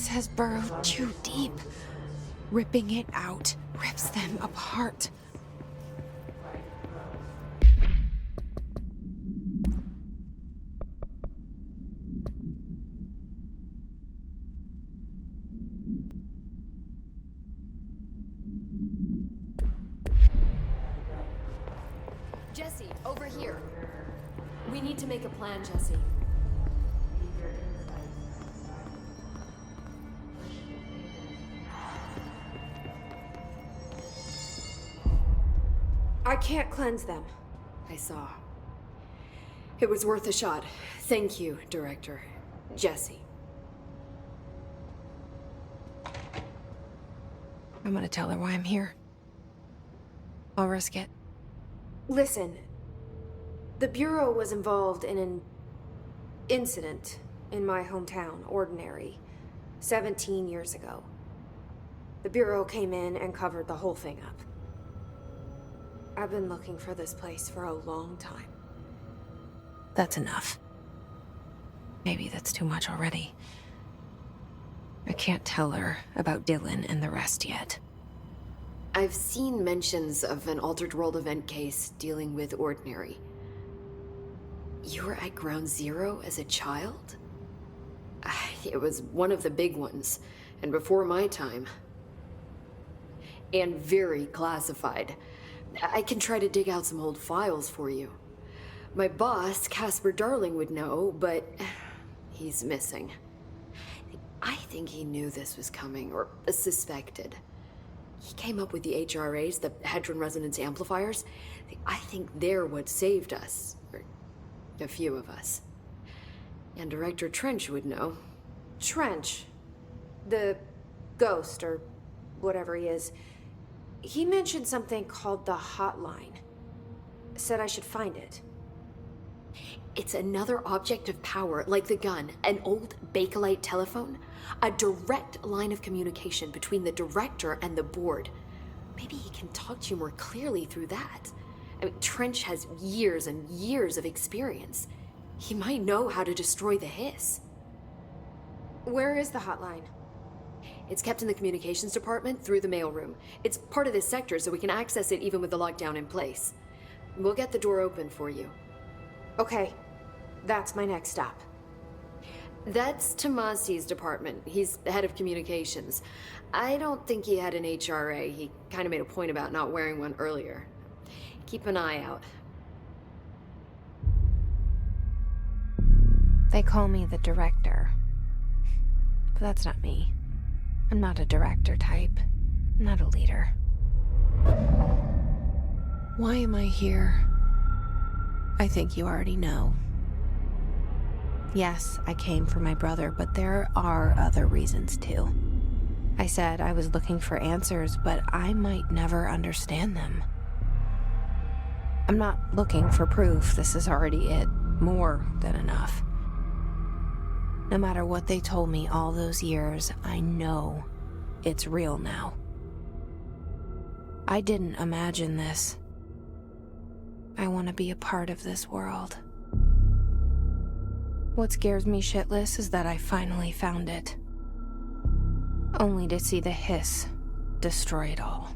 Has burrowed too deep. Ripping it out rips them apart. Jesse, over here. We need to make a plan, Jesse. I can't cleanse them. I saw. It was worth a shot. Thank you, Director. Jesse. I'm gonna tell her why I'm here. I'll risk it. Listen, the Bureau was involved in an incident in my hometown, Ordinary, 17 years ago. The Bureau came in and covered the whole thing up. I've been looking for this place for a long time. That's enough. Maybe that's too much already. I can't tell her about Dylan and the rest yet. I've seen mentions of an Altered World event case dealing with Ordinary. You were at Ground Zero as a child? It was one of the big ones, and before my time. And very classified. I can try to dig out some old files for you. My boss, Casper Darling, would know, but he's missing. I think he knew this was coming, or suspected. He came up with the HRAs, the Hadron Resonance Amplifiers. I think they're what saved us, or a few of us. And Director Trench would know. Trench, the ghost, or whatever he is, he mentioned something called the Hotline. Said I should find it. It's another object of power, like the gun, an old Bakelite telephone. A direct line of communication between the director and the board. Maybe he can talk to you more clearly through that. I mean, Trench has years and years of experience. He might know how to destroy the hiss. Where is the hotline? It's kept in the communications department through the mailroom. It's part of this sector, so we can access it even with the lockdown in place. We'll get the door open for you. Okay, that's my next stop. That's Tomasi's department. He's the head of communications. I don't think he had an HRA. He kind of made a point about not wearing one earlier. Keep an eye out. They call me the director. But that's not me. I'm not a director type. I'm not a leader. Why am I here? I think you already know. Yes, I came for my brother, but there are other reasons too. I said I was looking for answers, but I might never understand them. I'm not looking for proof. This is already it. More than enough. No matter what they told me all those years, I know it's real now. I didn't imagine this. I want to be a part of this world. What scares me shitless is that I finally found it. Only to see the hiss destroy it all.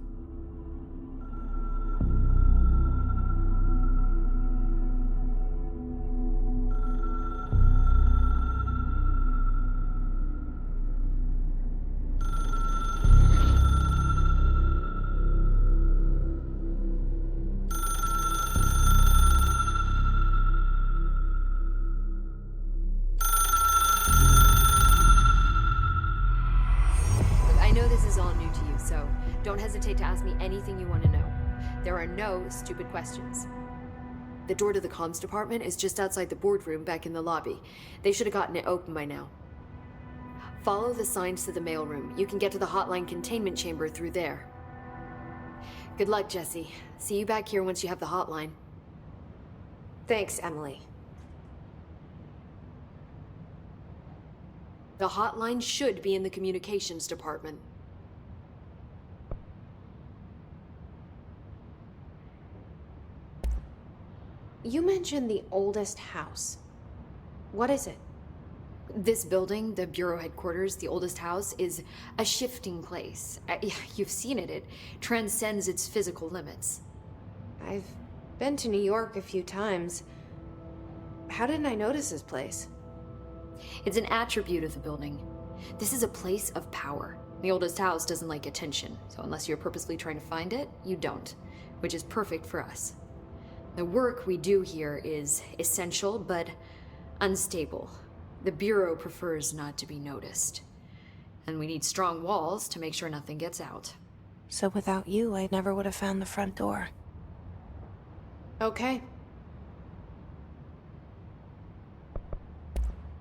Don't hesitate to ask me anything you want to know. There are no stupid questions. The door to the comms department is just outside the boardroom back in the lobby. They should have gotten it open by now. Follow the signs to the mailroom. You can get to the hotline containment chamber through there. Good luck, Jesse. See you back here once you have the hotline. Thanks, Emily. The hotline should be in the communications department. You mentioned the oldest house. What is it? This building, the Bureau headquarters, the oldest house, is a shifting place. You've seen it. It transcends its physical limits. I've been to New York a few times. How didn't I notice this place? It's an attribute of the building. This is a place of power. The oldest house doesn't like attention, so unless you're purposely trying to find it, you don't, which is perfect for us. The work we do here is essential, but unstable. The Bureau prefers not to be noticed. And we need strong walls to make sure nothing gets out. So without you, I never would have found the front door. Okay.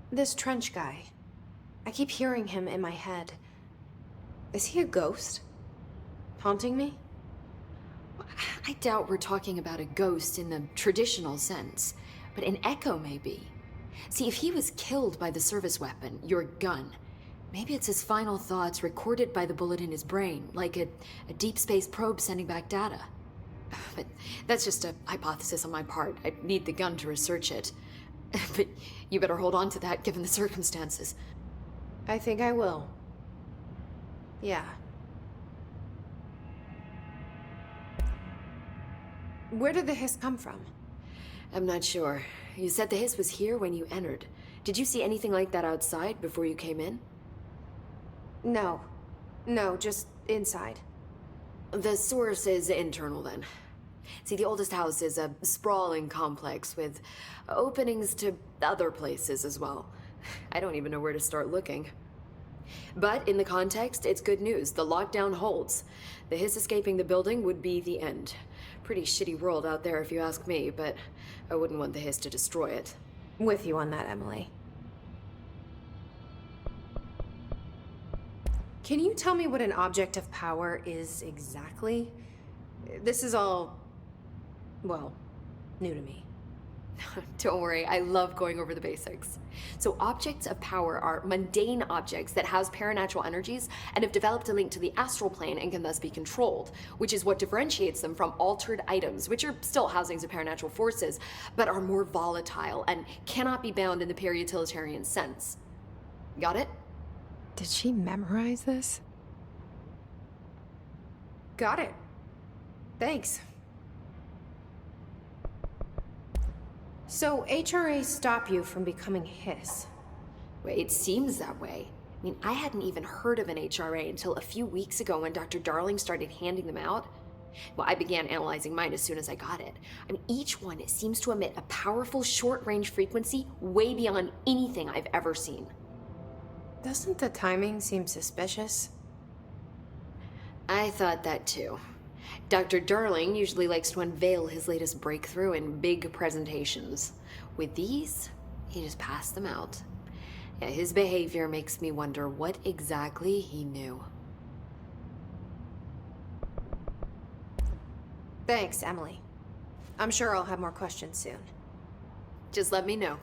This Trench guy. I keep hearing him in my head. Is he a ghost? Haunting me? I doubt we're talking about a ghost in the traditional sense, but an echo maybe. See, if he was killed by the service weapon, your gun, maybe it's his final thoughts recorded by the bullet in his brain, like a deep space probe sending back data. But that's just a hypothesis on my part. I'd need the gun to research it. But you better hold on to that given the circumstances. I think I will. Yeah. Where did the hiss come from? I'm not sure. You said the hiss was here when you entered. Did you see anything like that outside before you came in? No. No, just inside. The source is internal then. See, the oldest house is a sprawling complex with openings to other places as well. I don't even know where to start looking. But in the context, it's good news. The lockdown holds. The hiss escaping the building would be the end. Pretty shitty world out there if you ask me, but I wouldn't want the hiss to destroy it. With you on that, Emily. Can you tell me what an object of power is exactly? This is all, well, new to me. Don't worry, I love going over the basics. So objects of power are mundane objects that house paranatural energies and have developed a link to the astral plane and can thus be controlled, which is what differentiates them from altered items, which are still housings of paranatural forces, but are more volatile and cannot be bound in the peri-utilitarian sense. Got it? Did she memorize this? Got it. Thanks. So HRAs stop you from becoming hiss? Well, it seems that way. I mean, I hadn't even heard of an HRA until a few weeks ago when Dr. Darling started handing them out. Well, I began analyzing mine as soon as I got it. I mean, each one seems to emit a powerful short-range frequency way beyond anything I've ever seen. Doesn't the timing seem suspicious? I thought that too. Dr. Darling usually likes to unveil his latest breakthrough in big presentations. With these, he just passed them out. Yeah, his behavior makes me wonder what exactly he knew. Thanks, Emily. I'm sure I'll have more questions soon. Just let me know.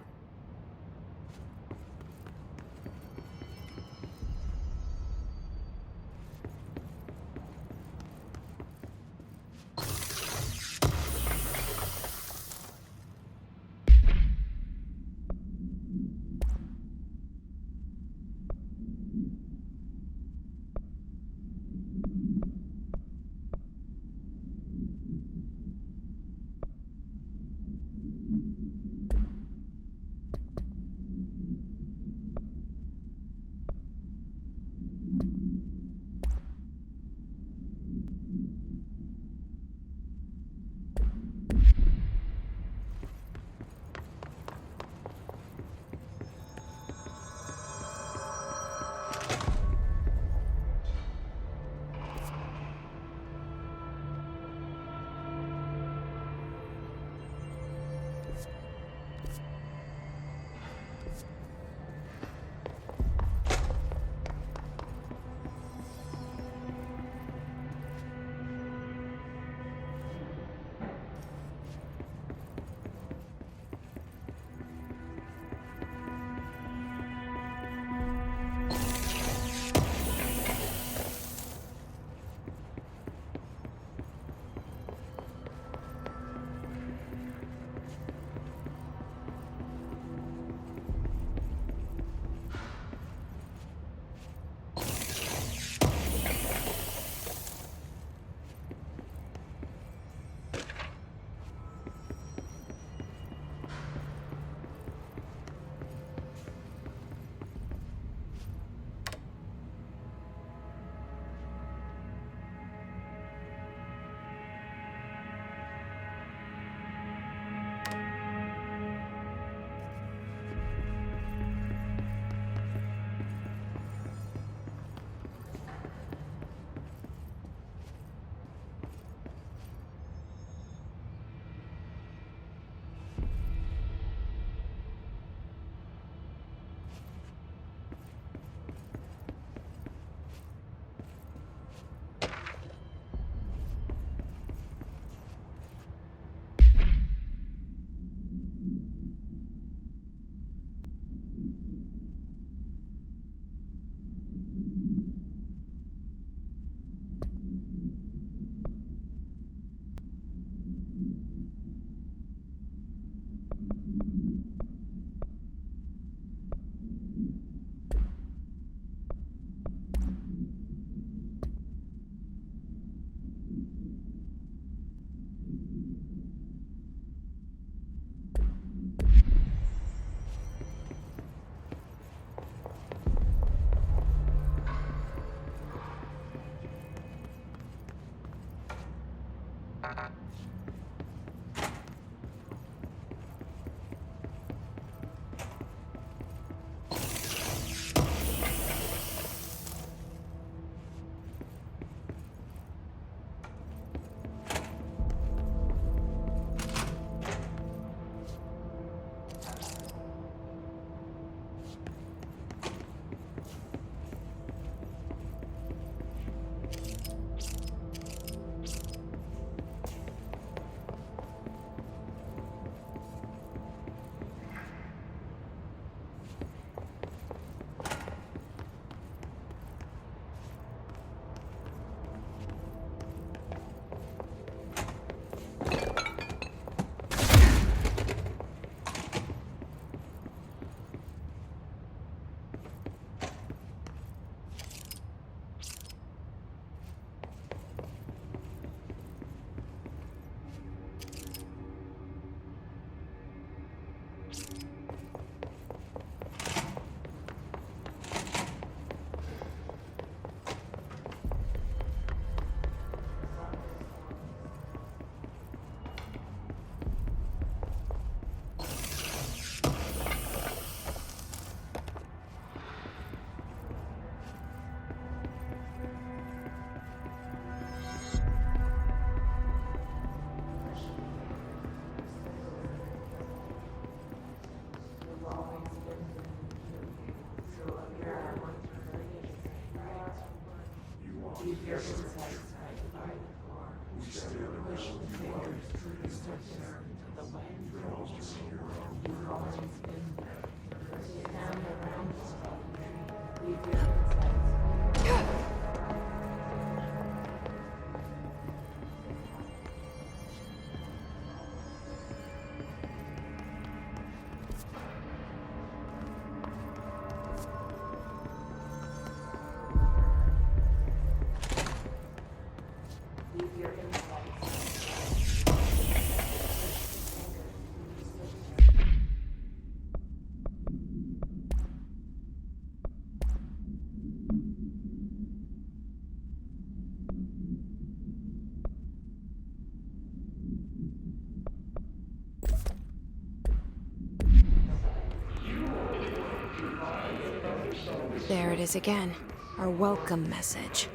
There it is again. Our welcome message.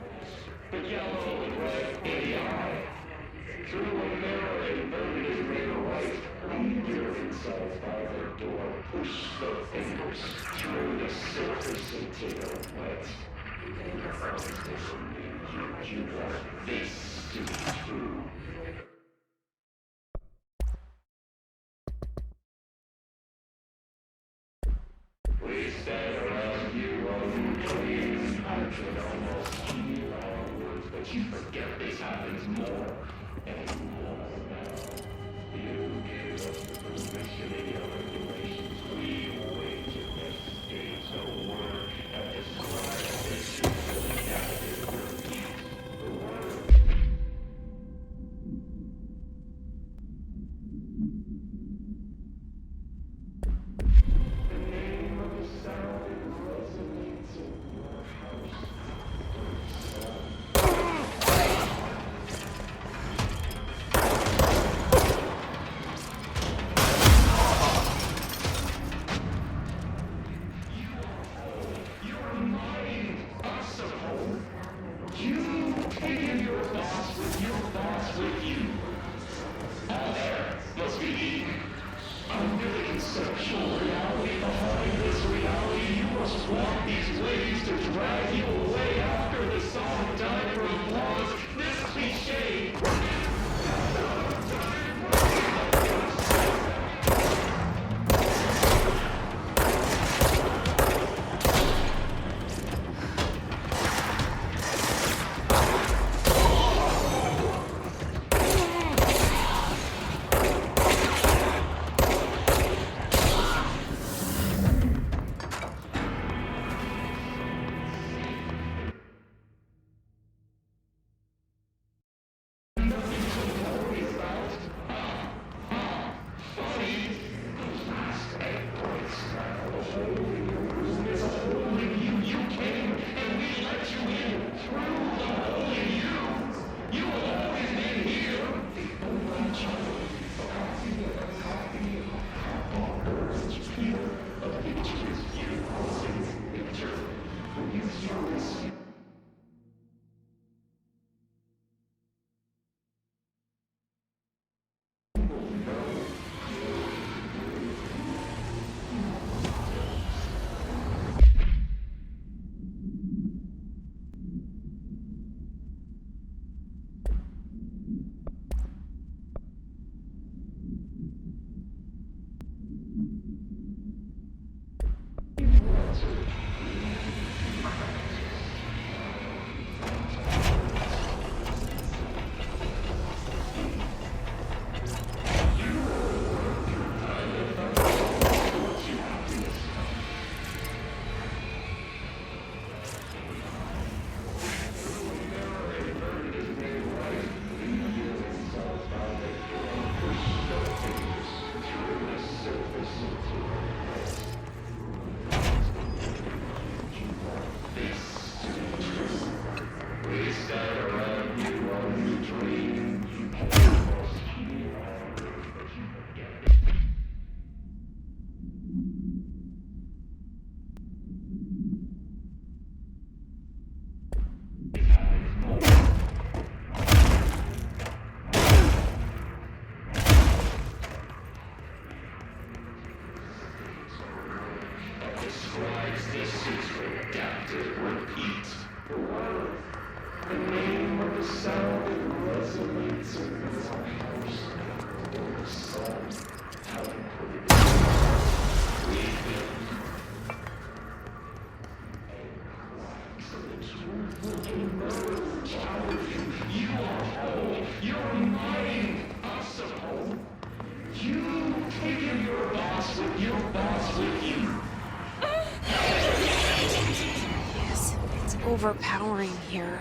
overpowering here.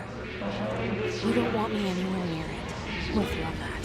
You don't want me anywhere near it. With you on that.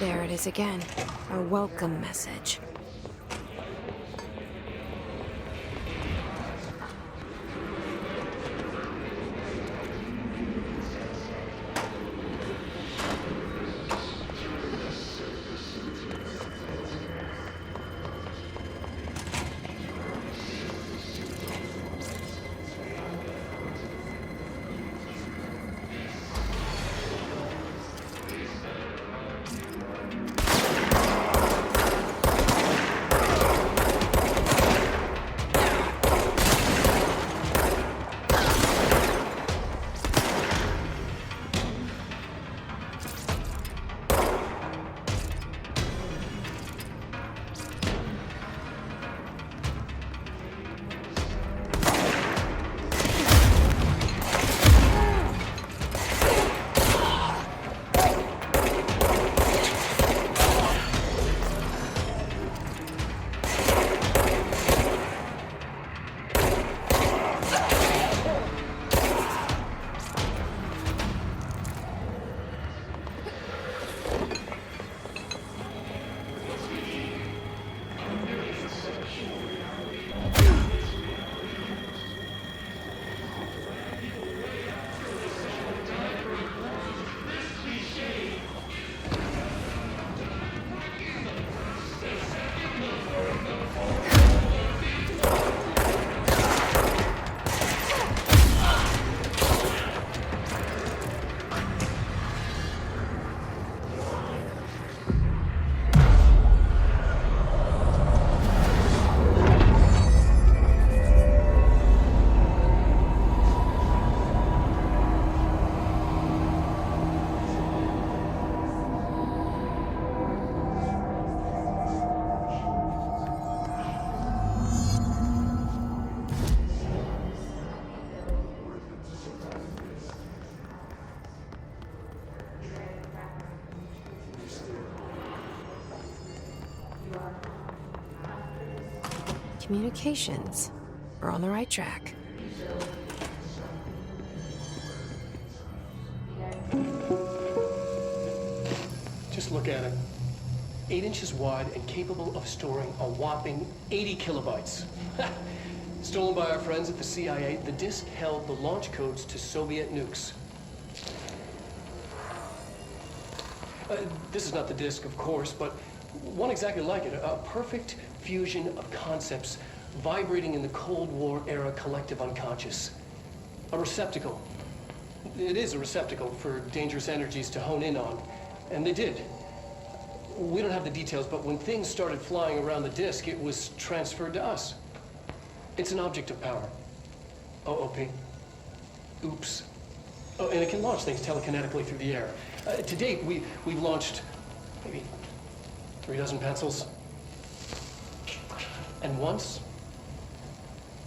There it is again. A welcome message. communications. We're on the right track. Just look at it. 8 inches wide and capable of storing a whopping 80 kilobytes. Stolen by our friends at the CIA, the disk held the launch codes to Soviet nukes. This is not the disk, of course, but one exactly like it. A perfect fusion of concepts vibrating in the Cold War era collective unconscious. A receptacle. It is a receptacle for dangerous energies to hone in on. And they did. We don't have the details, but when things started flying around the disk, it was transferred to us. It's an object of power. OOP. Oops. Oh, and it can launch things telekinetically through the air. To date, we've launched maybe 3 dozen pencils. And once,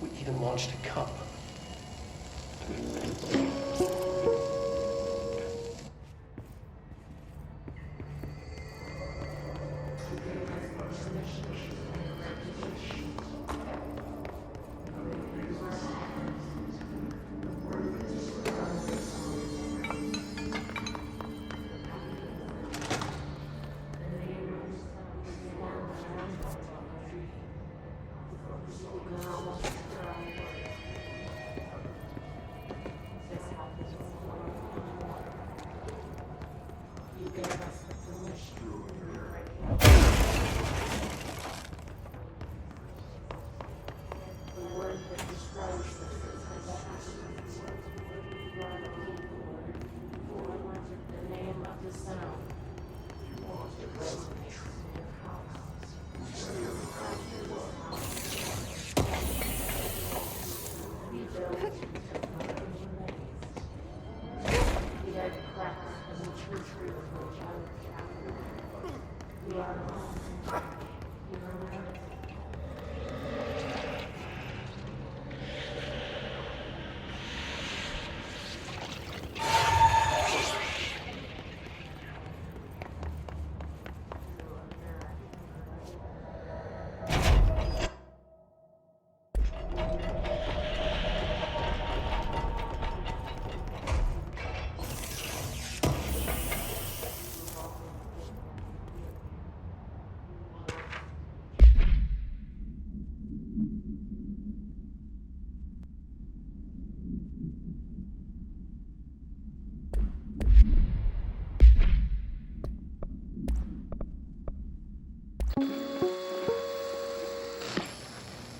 we even launched a cup.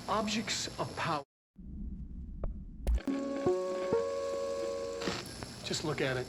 Objects of power. Just look at it.